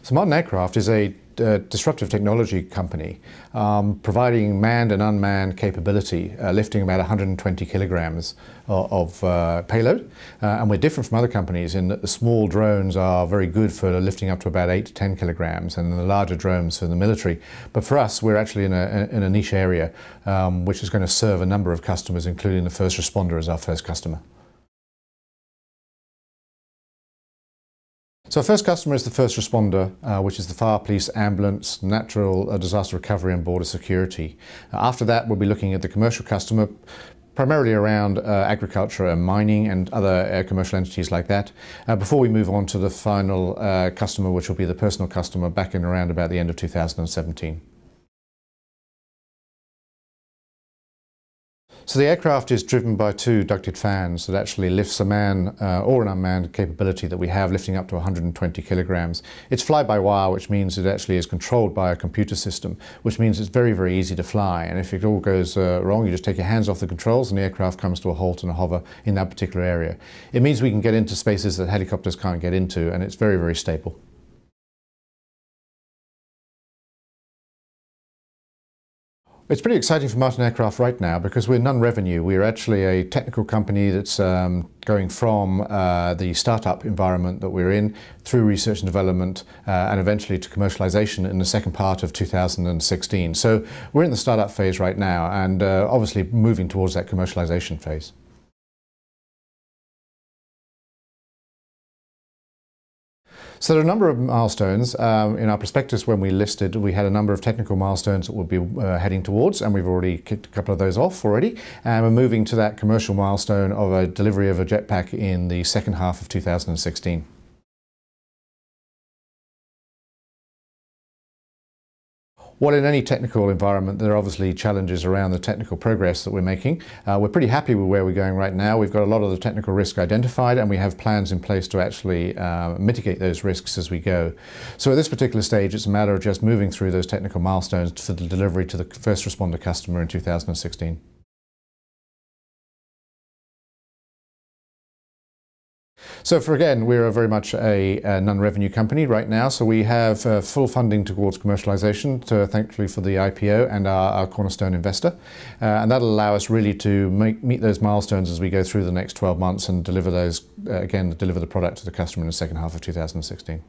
So Martin Aircraft is a disruptive technology company providing manned and unmanned capability, lifting about 120 kilograms of payload. And we're different from other companies in that the small drones are very good for lifting up to about 8 to 10 kilograms, and the larger drones for the military. But for us, we're actually in a niche area which is going to serve a number of customers, including the first responder as our first customer. So our first customer is the first responder, which is the fire, police, ambulance, natural disaster recovery and border security. After that, we'll be looking at the commercial customer, primarily around agriculture and mining and other commercial entities like that, before we move on to the final customer, which will be the personal customer back in around about the end of 2017. So the aircraft is driven by two ducted fans that actually lifts a man or an unmanned capability that we have, lifting up to 120 kilograms. It's fly-by-wire, which means it actually is controlled by a computer system, which means it's very, very easy to fly. And if it all goes wrong, you just take your hands off the controls and the aircraft comes to a halt and a hover in that particular area. It means we can get into spaces that helicopters can't get into, and it's very, very stable. It's pretty exciting for Martin Aircraft right now because we're non-revenue. We're actually a technical company that's going from the startup environment that we're in through research and development and eventually to commercialization in the second part of 2016. So we're in the startup phase right now and obviously moving towards that commercialization phase. So there are a number of milestones. In our prospectus when we listed, we had a number of technical milestones that we'll be heading towards, and we've already kicked a couple of those off already. And we're moving to that commercial milestone of a delivery of a jetpack in the second half of 2016. Well, in any technical environment, there are obviously challenges around the technical progress that we're making. We're pretty happy with where we're going right now. We've got a lot of the technical risk identified, and we have plans in place to actually mitigate those risks as we go. So at this particular stage, it's a matter of just moving through those technical milestones for the delivery to the first responder customer in 2016. So we're very much a non-revenue company right now, so we have full funding towards commercialization, thankfully for the IPO and our cornerstone investor. And that'll allow us really to meet those milestones as we go through the next 12 months and deliver those, deliver the product to the customer in the second half of 2016.